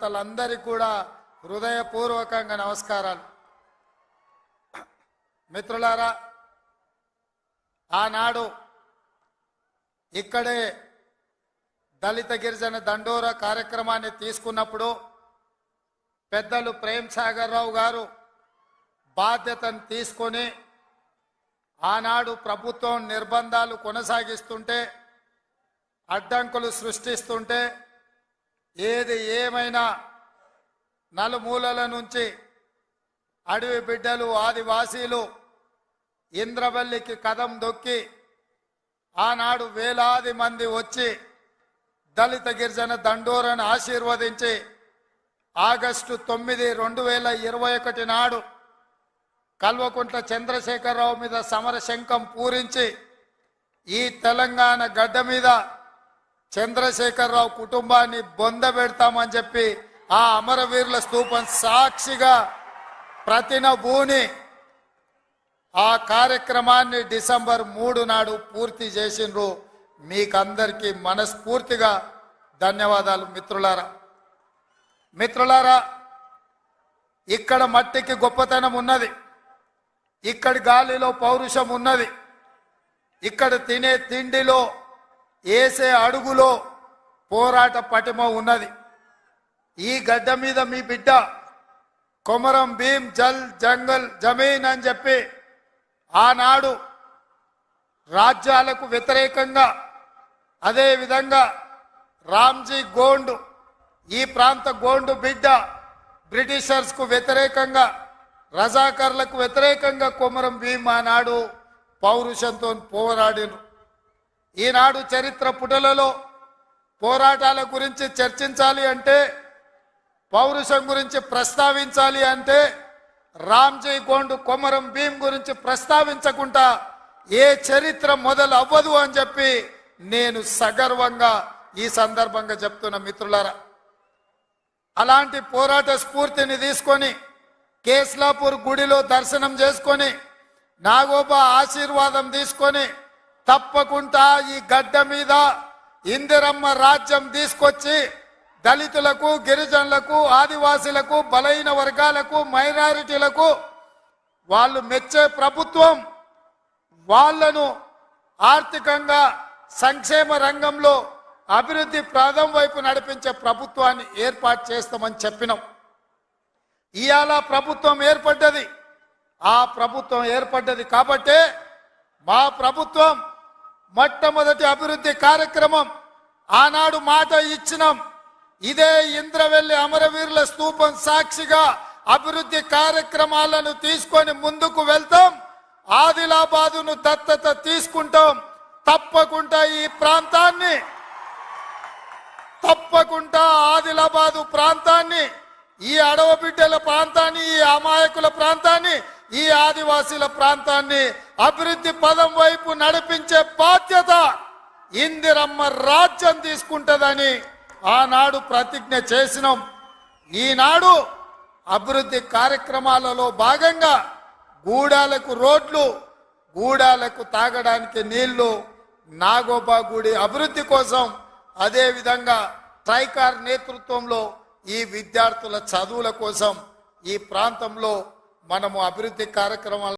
కార్యకర్తలందరికీ కూడా హృదయపూర్వకంగా నమస్కారాలు. మిత్రులారా, ఆనాడు ఇక్కడే దళిత గిరిజన దండోరా కార్యక్రమాన్ని తీసుకున్నప్పుడు పెద్దలు ప్రేమ్ సాగర్ రావు గారు బాధ్యతను తీసుకొని ఆనాడు ప్రభుత్వం నిర్బంధాలు కొనసాగిస్తుంటే, అడ్డంకులు సృష్టిస్తుంటే, ఏది ఏమైనా నలుమూలల నుంచి అడవి బిడ్డలు ఆదివాసీలు ఇంద్రవల్లికి కదం దొక్కి ఆనాడు వేలాది మంది వచ్చి దళిత గిరిజన దండోరాను ఆశీర్వదించి ఆగస్టు 9, 2021 నాడు కల్వకుంట్ల చంద్రశేఖరరావు మీద సమర శంఖం పూరించి ఈ తెలంగాణ గడ్డ మీద చంద్రశేఖరరావు కుటుంబాన్ని బొందబెడతామని చెప్పి ఆ అమరవీరుల స్తూపం సాక్షిగా ప్రతినబూని ఆ కార్యక్రమాన్ని డిసెంబర్ 3 నాడు పూర్తి చేసిండ్రు. మీకందరికీ మనస్ఫూర్తిగా ధన్యవాదాలు. మిత్రులారా, ఇక్కడ మట్టికి గొప్పతనం ఉన్నది, ఇక్కడి గాలిలో పౌరుషం ఉన్నది, ఇక్కడ తినే తిండిలో వేసే అడుగులో పోరాట పటిమ ఉన్నది. ఈ గడ్డ మీద మీ బిడ్డ కొమరం భీం జల్ జంగల్ జమీన్ అని చెప్పి ఆనాడు రాజ్యాలకు వ్యతిరేకంగా, అదేవిధంగా రామ్జీ గోండు, ఈ ప్రాంత గోండు బిడ్డ బ్రిటిషర్స్కు వ్యతిరేకంగా, రజాకర్లకు వ్యతిరేకంగా కొమరం భీం ఆనాడు పౌరుషంతో పోరాడిను. ఈనాడు చరిత్ర పుటలలో పోరాటాల గురించి చర్చించాలి అంటే, పౌరుషం గురించి ప్రస్తావించాలి అంటే రామ్జీ గోండు కొమరం భీం గురించి ప్రస్తావించకుండా ఏ చరిత్ర మొదలు అవ్వదు అని చెప్పి నేను సగర్వంగా ఈ సందర్భంగా చెప్తున్న మిత్రులారా. అలాంటి పోరాట స్ఫూర్తిని తీసుకొని కేస్లాపూర్ గుడిలో దర్శనం చేసుకొని నాగోబా ఆశీర్వాదం తీసుకొని తప్పకుండా ఈ గడ్డ మీద ఇందిరమ్మ రాజ్యం తీసుకొచ్చి దళితులకు, గిరిజనులకు, ఆదివాసీలకు, బలహీన వర్గాలకు, మైనారిటీలకు వాళ్ళు మెచ్చే ప్రభుత్వం, వాళ్లను ఆర్థికంగా సంక్షేమ రంగంలో అభివృద్ధి ప్రాంతం వైపు నడిపించే ప్రభుత్వాన్ని ఏర్పాటు చేస్తామని చెప్పినాం. ఇవాళ ప్రభుత్వం ఏర్పడ్డది. ఆ ప్రభుత్వం ఏర్పడ్డది కాబట్టే మా ప్రభుత్వం మొట్టమొదటి అభివృద్ధి కార్యక్రమం ఆనాడు మాట ఇచ్చినాం. ఇదే ఇంద్రవెల్లి అమరవీరుల స్తూపం సాక్షిగా అభివృద్ధి కార్యక్రమాలను తీసుకొని ముందుకు వెళ్తాం. ఆదిలాబాదును దత్తత తీసుకుంటాం. తప్పకుండా ఈ ప్రాంతాన్ని, తప్పకుండా ఆదిలాబాదు ప్రాంతాన్ని, ఈ అడవ బిడ్డల ప్రాంతాన్ని, ఈ అమాయకుల ప్రాంతాన్ని, ఈ ఆదివాసీల ప్రాంతాన్ని అభివృద్ధి పదం వైపు నడిపించే బాధ్యత ఇందిరమ్మ రాజ్యం తీసుకుంటదని ఆనాడు ప్రతిజ్ఞ చేసినాం. ఈనాడు అభివృద్ధి కార్యక్రమాలలో భాగంగా గూడాలకు రోడ్లు, గూడాలకు తాగడానికి నీళ్లు, నాగోబా గుడి అభివృద్ధి కోసం, అదేవిధంగా ట్రైకార్ నేతృత్వంలో ఈ విద్యార్థుల చదువుల కోసం ఈ ప్రాంతంలో మనము అభివృద్ధి కార్యక్రమాలు